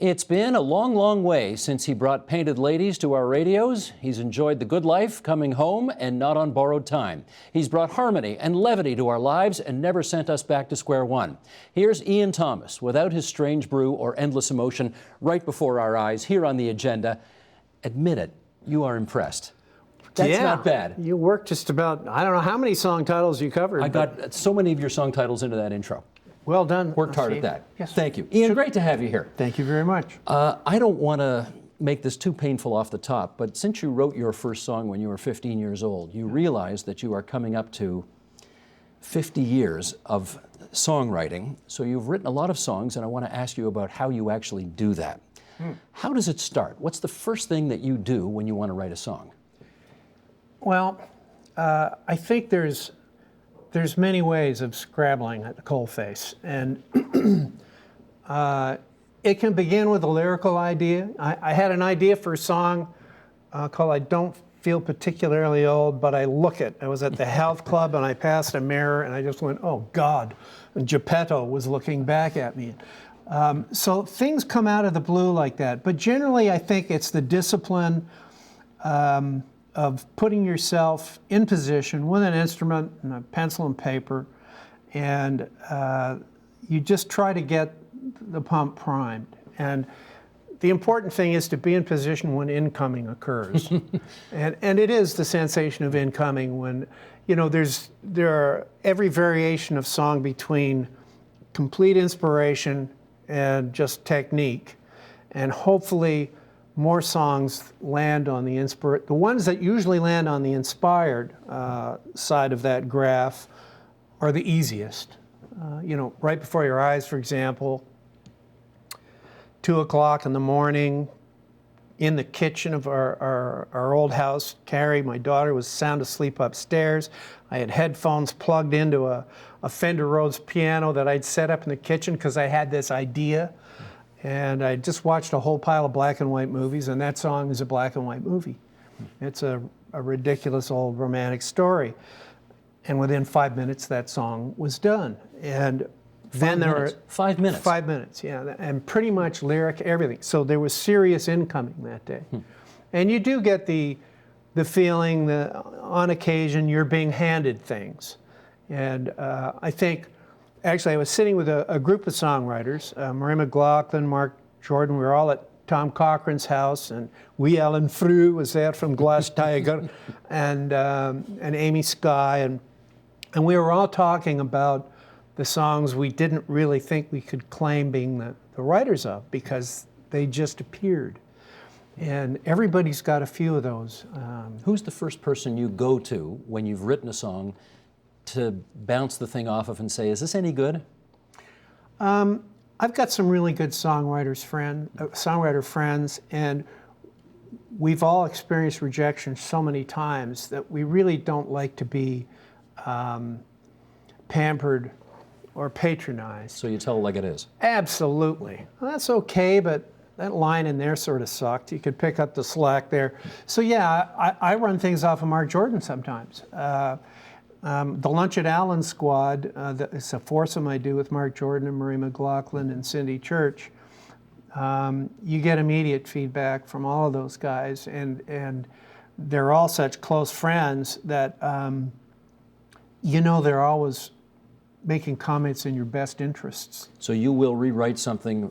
It's been a long, long way since he brought Painted Ladies to our radios. He's enjoyed the good life, coming home and not on borrowed time. He's brought harmony and levity to our lives and never sent us back to square one. Here's Ian Thomas, without his strange brew or endless emotion, right before our eyes, here on the agenda. Admit it, you are impressed. That's not bad. You worked just about, I don't know how many song titles you covered. I got so many of your song titles into that intro. Well done. Worked hard at that. Yes. Thank you. Ian, great to have you here. Thank you very much. I don't want to make this too painful off the top, but since you wrote your first song when you were 15 years old, you realize that you are coming up to 50 years of songwriting. So you've written a lot of songs, and I want to ask you about how you actually do that. How does it start? What's the first thing that you do when you want to write a song? Well, I think there's many ways of scrabbling at the coalface, and it can begin with a lyrical idea. I had an idea for a song called "I Don't Feel Particularly Old, But I Look It." I was at the health club and I passed a mirror and I just went, "Oh God!" And Geppetto was looking back at me. So things come out of the blue like that. But generally, I think it's the discipline of putting yourself in position with an instrument and a pencil and paper, and you just try to get the pump primed. And the important thing is to be in position when incoming occurs. and it is the sensation of incoming when, you know, there are every variation of song between complete inspiration and just technique. And hopefully more songs land on the the ones that usually land on the inspired side of that graph are the easiest. You know, right before your eyes, for example, 2 o'clock in the morning, in the kitchen of our old house. Carrie, my daughter, was sound asleep upstairs. I had headphones plugged into a Fender Rhodes piano that I'd set up in the kitchen because I had this idea. And I just watched a whole pile of black and white movies, and that song is a black and white movie. It's a ridiculous old romantic story. And within 5 minutes, that song was done. And then there were 5 minutes. 5 minutes, yeah, and pretty much lyric, everything. So there was serious incoming that day. And you do get the feeling that on occasion you're being handed things. And I think, actually, I was sitting with a group of songwriters, Marie McLaughlin, Mark Jordan. We were all at Tom Cochran's house, and Wee Ellen Frew was there from Glass Tiger, and Amy Sky, and we were all talking about the songs we didn't really think we could claim being the writers of because they just appeared. And everybody's got a few of those. Who's the first person you go to when you've written a song to bounce the thing off of and say, is this any good? I've got some really good songwriter friends, and we've all experienced rejection so many times that we really don't like to be pampered or patronized. So you tell it like it is. Absolutely. Well, that's okay, but that line in there sort of sucked. You could pick up the slack there. So yeah, I run things off of Mark Jordan sometimes. The Lunch at Allen Squad, it's a foursome I do with Mark Jordan and Marie McLaughlin and Cindy Church. You get immediate feedback from all of those guys, and they're all such close friends that you know they're always making comments in your best interests. So you will rewrite something,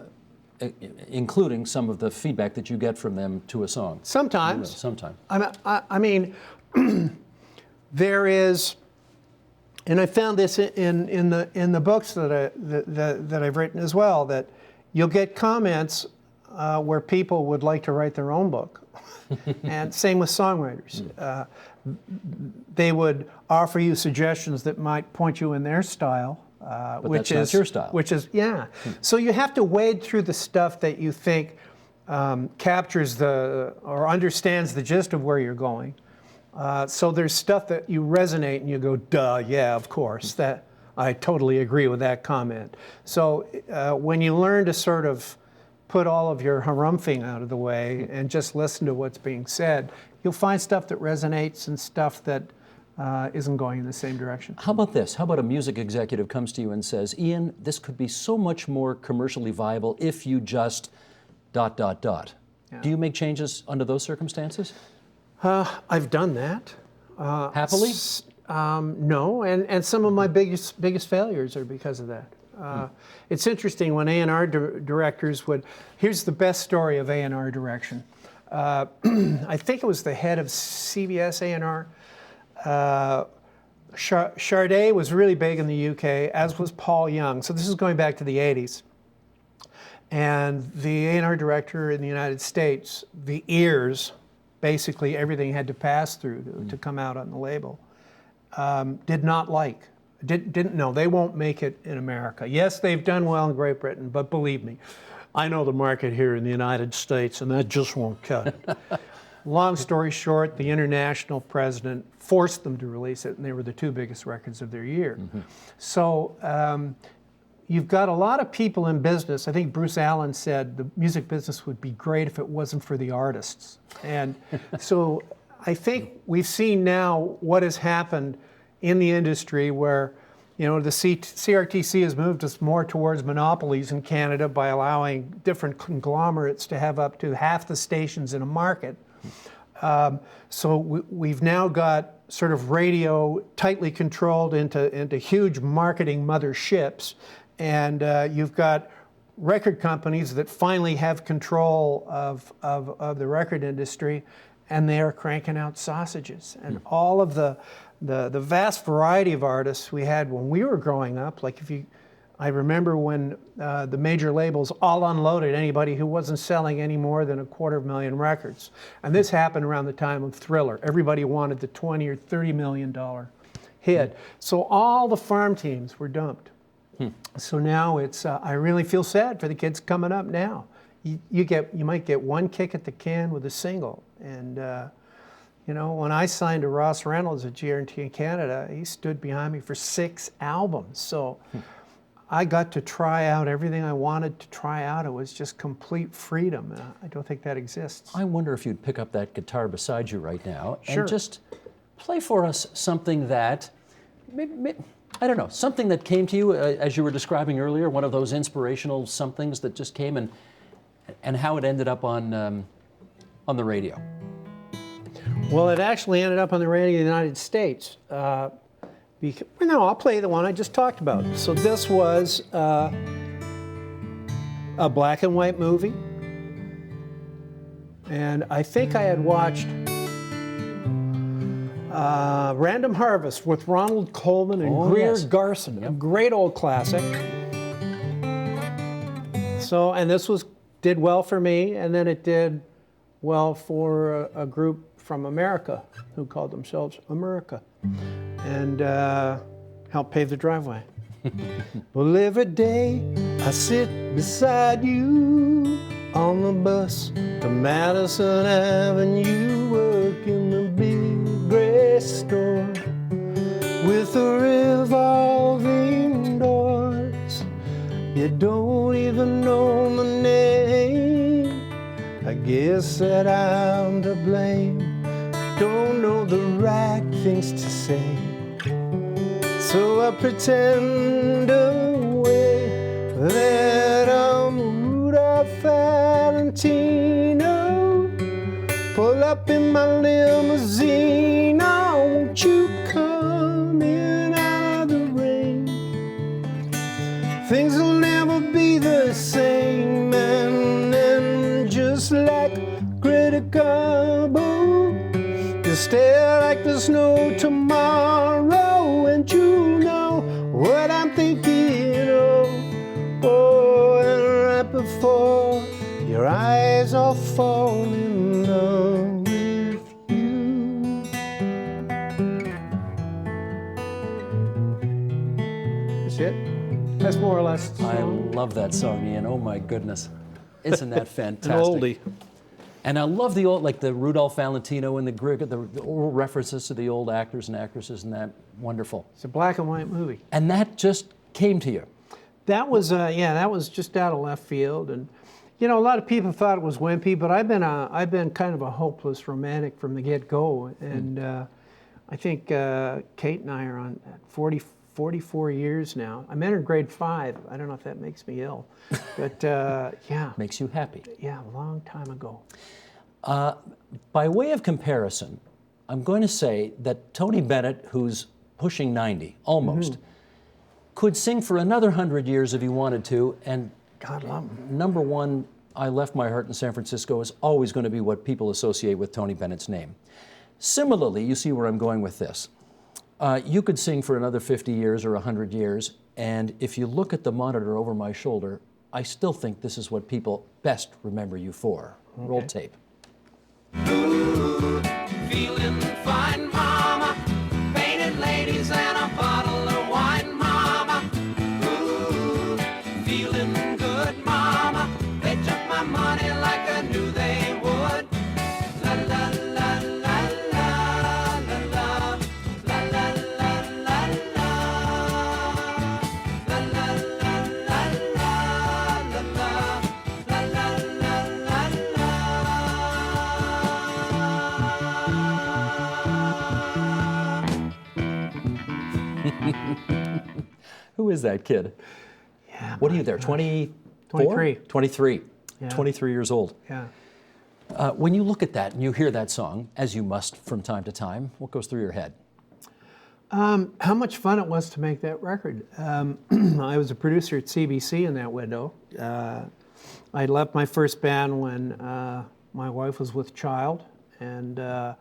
including some of the feedback that you get from them to a song? Sometimes. Sometimes. I mean, there is. And I found this in the books that I've written as well, that you'll get comments where people would like to write their own book, and same with songwriters. They would offer you suggestions that might point you in their style, which that's not your style. Which is So you have to wade through the stuff that you think captures or understands the gist of where you're going. So there's stuff that you resonate and you go, duh, yeah, of course. That I totally agree with that comment. So when you learn to sort of put all of your harumphing out of the way and just listen to what's being said, you'll find stuff that resonates and stuff that isn't going in the same direction. How about this? How about a music executive comes to you and says, Ian, this could be so much more commercially viable if you just dot, dot, dot. Yeah. Do you make changes under those circumstances? I've done that. Happily? No, and some of my biggest failures are because of that. It's interesting when A&R directors would. Here's the best story of A&R direction. I think it was the head of CBS A&R. Sade was really big in the UK, as was Paul Young. So this is going back to the 80s. And the A&R director in the United States, the ears, basically everything had to pass through to come out on the label, did not like, didn't know, they won't make it in America. Yes, they've done well in Great Britain, but believe me, I know the market here in the United States, and that just won't cut it. Long story short, the international president forced them to release it, and they were the two biggest records of their year. So you've got a lot of people in business. I think Bruce Allen said the music business would be great if it wasn't for the artists. And so I think we've seen now what has happened in the industry where, you know, the CRTC has moved us more towards monopolies in Canada by allowing different conglomerates to have up to half the stations in a market. So we've now got sort of radio tightly controlled into huge marketing motherships, and you've got record companies that finally have control of the record industry, and they are cranking out sausages. And all of the vast variety of artists we had when we were growing up, like I remember when the major labels all unloaded anybody who wasn't selling any more than 250,000 records. And this happened around the time of Thriller. Everybody wanted the $20 or $30 million hit. So all the farm teams were dumped. So now it's, I really feel sad for the kids coming up now. You might get one kick at the can with a single. And you know, when I signed to Ross Reynolds at G&T in Canada, he stood behind me for 6 albums. So I got to try out everything I wanted to try out. It was just complete freedom. I don't think that exists. I wonder if you'd pick up that guitar beside you right now Sure. and just play for us something that, I don't know, something that came to you as you were describing earlier, one of those inspirational somethings that just came and how it ended up on the radio. Well, it actually ended up on the radio in the United States. No, I'll play the one I just talked about. So this was a black and white movie. And I think I had watched Random Harvest with Ronald Colman and Greer Garson, a great old classic. So, and this did well for me, and then it did well for a group from America who called themselves America, and helped pave the driveway. Well, every day I sit beside you on the bus to Madison Avenue, work in the big gray store with the revolving doors. You don't even know my name. I guess that I'm to blame. Don't know the right things to say, so I pretend away that I'm Rudolph Valentino. Pull up in my limousine, oh, won't you come in out of the rain? Things will never be the same, and just like Greta Garbo, you stare like there's no tomorrow, and you know what I'm thinking of. Oh, and right before your eyes all fall in love with you. That's it. That's more or less the I song. love that song, Ian. Oh my goodness. Isn't that fantastic? An oldie. And I love the old, like the Rudolph Valentino and the old references to the old actors and actresses, and that wonderful. It's a black and white movie. And that just came to you. That was that was just out of left field, and you know, a lot of people thought it was wimpy, but I've been kind of a hopeless romantic from the get-go, and I think Kate and I are on 40 44 years now. I'm entering grade 5. I don't know if that makes me ill, but yeah. Makes you happy. Yeah, a long time ago. By way of comparison, I'm going to say that Tony Bennett, who's pushing 90, almost, could sing for another 100 years if he wanted to, and God love him. number one, I Left My Heart in San Francisco is always going to be what people associate with Tony Bennett's name. Similarly, you see where I'm going with this. You could sing for another 50 years or 100 years, and if you look at the monitor over my shoulder, I still think this is what people best remember you for. Okay. Roll tape. Ooh, feeling fine, mama. Painted ladies and a bottle of wine, mama. Ooh, feeling good, mama. They took my money like I knew they would. La la la la la la la la la la la la la la la la la Who is that kid? Yeah. What are you there, 24? 23. 23. Yeah. 23 years old. Yeah. When you look at that and you hear that song, as you must from time to time, what goes through your head? How much fun it was to make that record. I was a producer at CBC in that window. I left my first band when my wife was with child, and I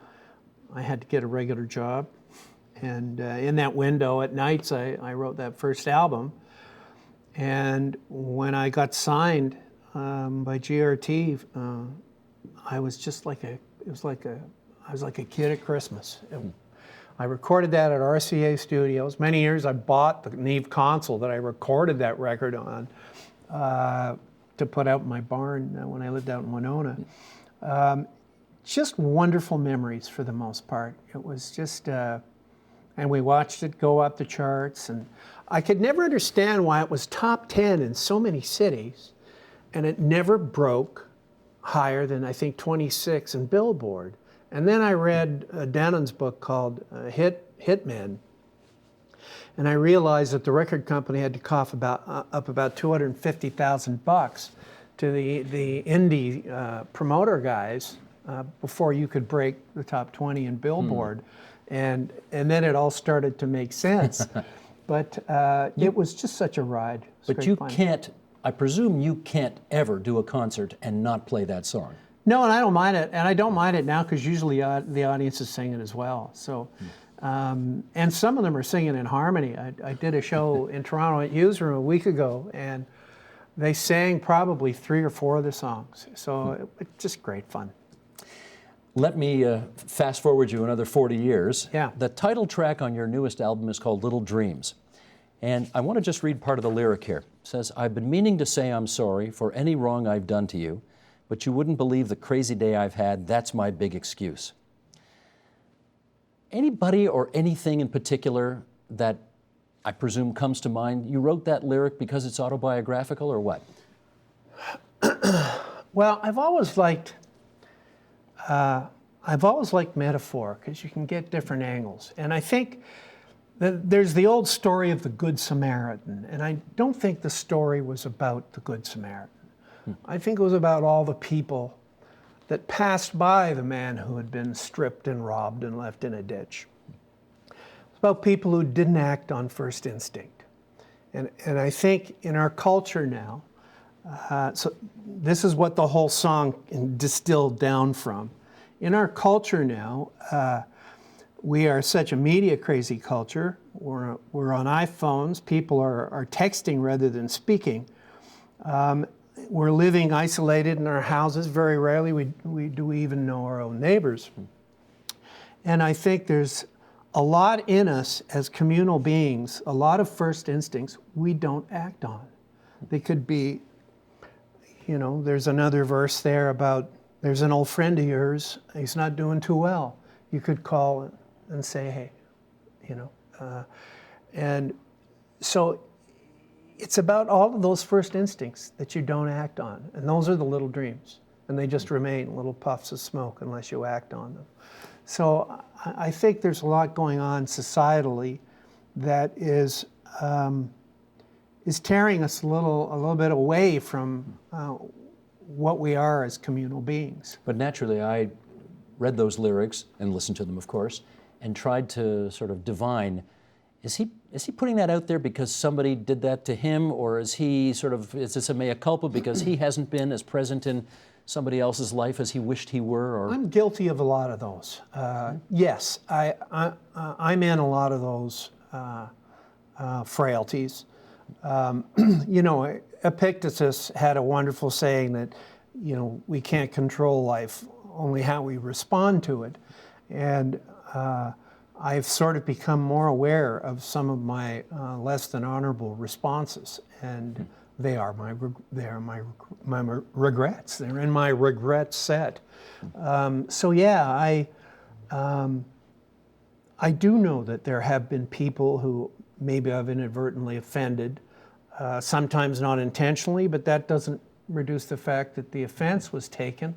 had to get a regular job. And in that window at nights, I wrote that first album. And when I got signed by GRT, I was just like I was like a kid at Christmas. I recorded that at RCA Studios. Many years I bought the Neve console that I recorded that record on to put out in my barn when I lived out in Winona. Just wonderful memories for the most part. It was just, and we watched it go up the charts, and I could never understand why it was top 10 in so many cities, and it never broke higher than, I think, 26 in Billboard. And then I read Dannon's book called Hitmen, and I realized that the record company had to cough up about $250,000 to the indie promoter guys before you could break the top 20 in Billboard. And then it all started to make sense. But it was just such a ride. But you can't, I presume you can't ever do a concert and not play that song. No, and I don't mind it. And I don't mind it now because usually the audience is singing as well. So, and some of them are singing in harmony. I did a show in Toronto at Hughes Room a week ago, and they sang probably 3 or 4 of the songs. So it's just great fun. Let me fast forward you another 40 years. Yeah. The title track on your newest album is called Little Dreams. And I want to just read part of the lyric here. It says, I've been meaning to say I'm sorry for any wrong I've done to you, but you wouldn't believe the crazy day I've had. That's my big excuse. Anybody or anything in particular that I presume comes to mind? You wrote that lyric because it's autobiographical or what? Well, I've always liked metaphor because you can get different angles. And I think that there's the old story of the Good Samaritan, and I don't think the story was about the Good Samaritan. I think it was about all the people that passed by the man who had been stripped and robbed and left in a ditch. It's about people who didn't act on first instinct. And I think in our culture now, so this is what the whole song distilled down from. In our culture now, we are such a media crazy culture. We're on iPhones. People are texting rather than speaking. We're living isolated in our houses. Very rarely do we even know our own neighbors. And I think there's a lot in us as communal beings, a lot of first instincts we don't act on. They could be, there's another verse there about there's an old friend of yours, he's not doing too well. You could call and say, hey, and so it's about all of those first instincts that you don't act on. And those are the little dreams. And they just remain little puffs of smoke unless you act on them. So I think there's a lot going on societally that is tearing us a little bit away from what we are as communal beings. But naturally, I read those lyrics and listened to them, of course, and tried to sort of divine, is he putting that out there because somebody did that to him, or is this a mea culpa because he hasn't been as present in somebody else's life as he wished he were? Or I'm guilty of a lot of those. Yes, I'm in a lot of those frailties. You know, Epictetus had a wonderful saying that, you know, we can't control life, only how we respond to it. And I've sort of become more aware of some of my less than honorable responses, and they are my regrets. They're in my regret set. So yeah, I do know that there have been people who maybe I've inadvertently offended, sometimes not intentionally, but that doesn't reduce the fact that the offense was taken.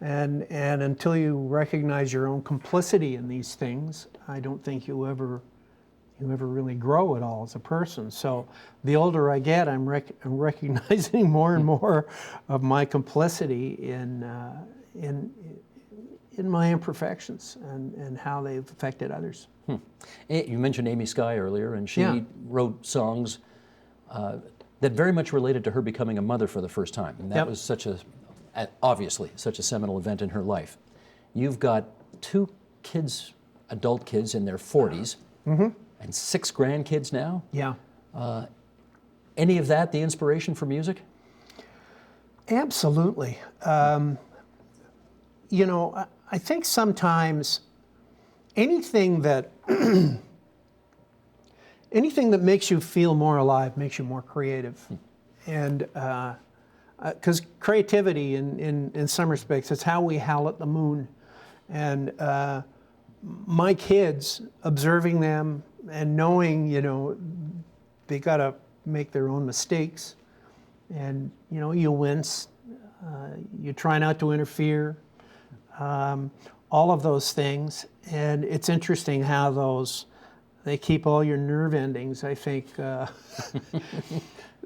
And until you recognize your own complicity in these things, I don't think you ever really grow at all as a person. So the older I get, I'm recognizing more and more of my complicity in my imperfections and how they've affected others. You mentioned Amy Skye earlier, and she wrote songs that very much related to her becoming a mother for the first time, and that was obviously such a seminal event in her life. You've got 2 kids, adult kids in their 40s, and 6 grandkids now. Yeah. Any of that the inspiration for music? Absolutely. You know, I think sometimes anything that makes you feel more alive makes you more creative. And because creativity, in some respects, it's how we howl at the moon. And my kids, observing them and knowing, you know, they got to make their own mistakes. And, you know, you wince, you try not to interfere, all of those things. And it's interesting how they keep all your nerve endings, I think.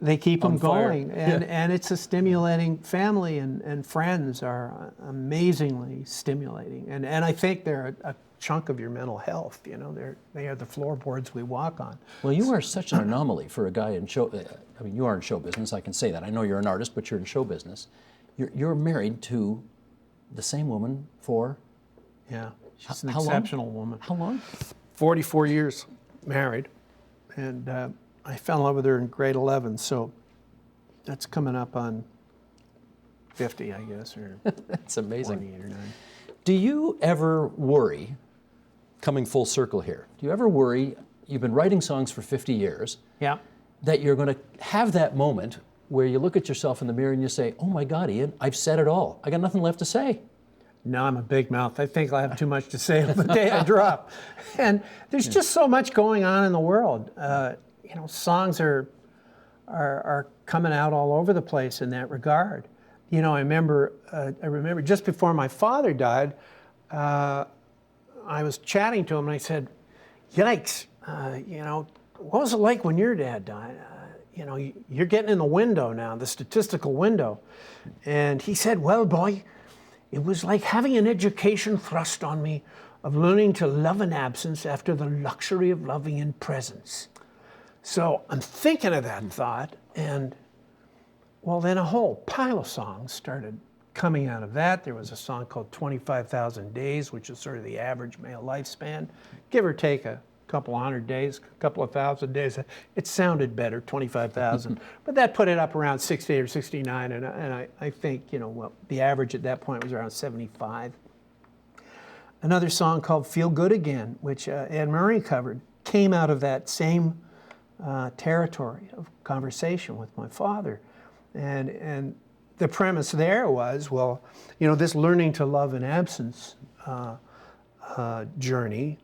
They keep them going, and it's a stimulating family, and friends are amazingly stimulating, and I think they're a chunk of your mental health. You know, they are the floorboards we walk on. Well, you are such an anomaly for a guy in show. I mean, you are in show business. I can say that. I know you're an artist, but you're in show business. You're married to the same woman for. Yeah, she's an how exceptional long? woman. How long? 44 years married, and I fell in love with her in grade 11, so that's coming up on 50, I guess, or That's amazing. 28 or 9. Do you ever worry, coming full circle here, do you ever worry, you've been writing songs for 50 years, Yeah. that you're going to have that moment where you look at yourself in the mirror and you say, oh my God, Ian, I've said it all. I got nothing left to say. No, I'm a big mouth. I think I'll have too much to say on the day I drop. And there's just so much going on in the world. You know, songs are coming out all over the place in that regard. You know, I remember just before my father died, I was chatting to him and I said, "Yikes! You know, what was it like when your dad died? You know, you're getting in the window now, the statistical window." And he said, "Well, boy, it was like having an education thrust on me of learning to love in absence after the luxury of loving in presence." So I'm thinking of that thought, and well, then a whole pile of songs started coming out of that. There was a song called 25,000 Days, which is sort of the average male lifespan, give or take a couple hundred days, a couple of thousand days. It sounded better, 25,000, but that put it up around 68 or 69, and I think, you know, well, the average at that point was around 75. Another song called Feel Good Again, which Anne Murray covered, came out of that same territory of conversation with my father. And the premise there was, well, you know, this learning to love in absence journey,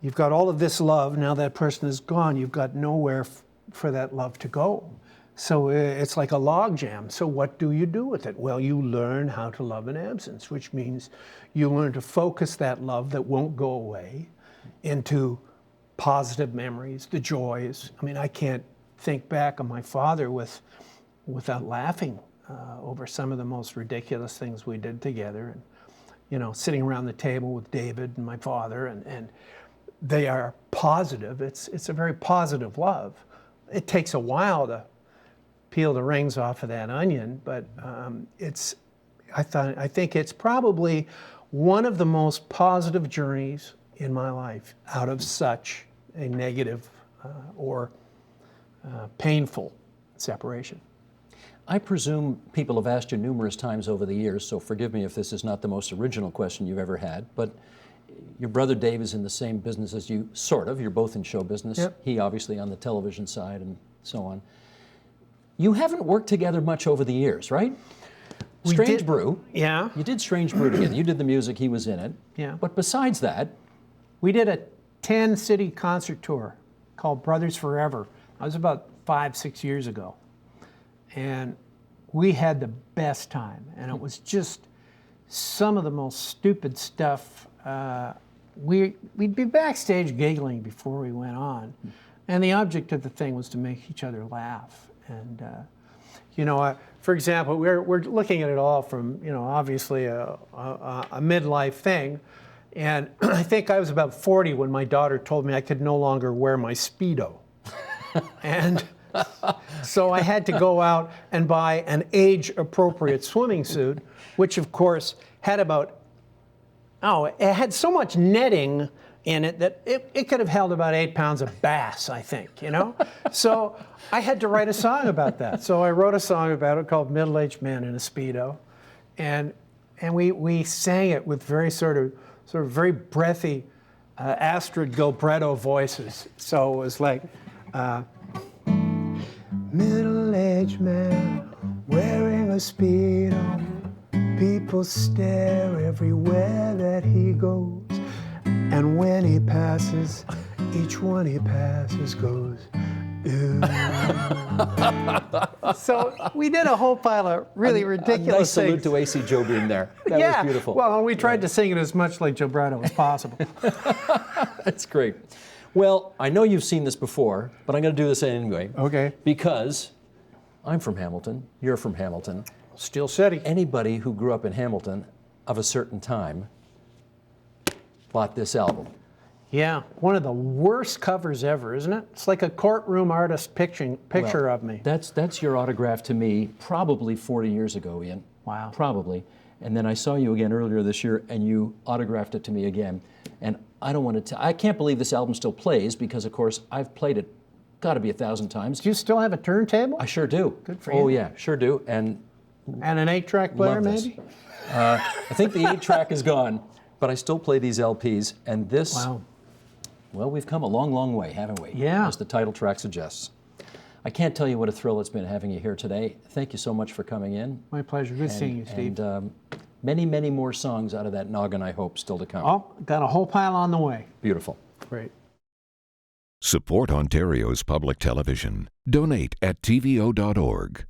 you've got all of this love, now that person is gone, you've got nowhere for that love to go. So it's like a log jam. So what do you do with it? Well, you learn how to love in absence, which means you learn to focus that love that won't go away into positive memories, the joys. I mean, I can't think back on my father without laughing over some of the most ridiculous things we did together. And, you know, sitting around the table with David and my father, and they are positive. It's a very positive love. It takes a while to peel the rings off of that onion, but I think it's probably one of the most positive journeys in my life out of such a negative or painful separation. I presume people have asked you numerous times over the years, so forgive me if this is not the most original question you've ever had, but your brother Dave is in the same business as you, sort of. You're both in show business. Yep. He obviously on the television side and so on. You haven't worked together much over the years, right? Strange Brew. Yeah. You did Strange Brew together. You did the music, he was in it. Yeah. But besides that, We did a 10-city concert tour called Brothers Forever. That was about 5-6 years ago. And we had the best time. And it was just some of the most stupid stuff. We'd be backstage giggling before we went on. And the object of the thing was to make each other laugh. And, you know, for example, we're looking at it all from, you know, obviously a midlife thing. And I think I was about 40 when my daughter told me I could no longer wear my Speedo. And so I had to go out and buy an age-appropriate swimming suit, which of course had it had so much netting in it that it could have held about 8 pounds of bass, I think, you know? So I had to write a song about that. So I wrote a song about it called Middle-Aged Man in a Speedo. And we sang it with very sort of very breathy Astrid Gilbretto voices. So it was like, middle-aged man wearing a Speedo. People stare everywhere that he goes. And when he passes, each one he passes goes, ooh. So we did a whole pile of really ridiculous nice salute things. to A.C. Jobim there. That Yeah, was beautiful. well, we tried to sing it as much like Gilbretto as possible. That's great. Well, I know you've seen this before, but I'm going to do this anyway. Okay. Because I'm from Hamilton, you're from Hamilton. Steel City. Anybody who grew up in Hamilton of a certain time bought this album. Yeah, one of the worst covers ever, isn't it? It's like a courtroom artist picture of me. That's your autograph to me probably 40 years ago, Ian. Wow. Probably. And then I saw you again earlier this year and you autographed it to me again. And I don't want to I can't believe this album still plays because, of course, I've played it, got to be 1,000 times. Do you still have a turntable? I sure do. Good for Oh, you. yeah, sure do. And And an 8-track player, love this. maybe? I think the 8-track is gone, but I still play these LPs. And this, Wow. well, we've come a long, long way, haven't we? Yeah. As the title track suggests. I can't tell you what a thrill it's been having you here today. Thank you so much for coming in. My pleasure. Good seeing you, Steve. And many, many more songs out of that noggin, I hope, still to come. Oh, got a whole pile on the way. Beautiful. Great. Support Ontario's public television. Donate at tvo.org.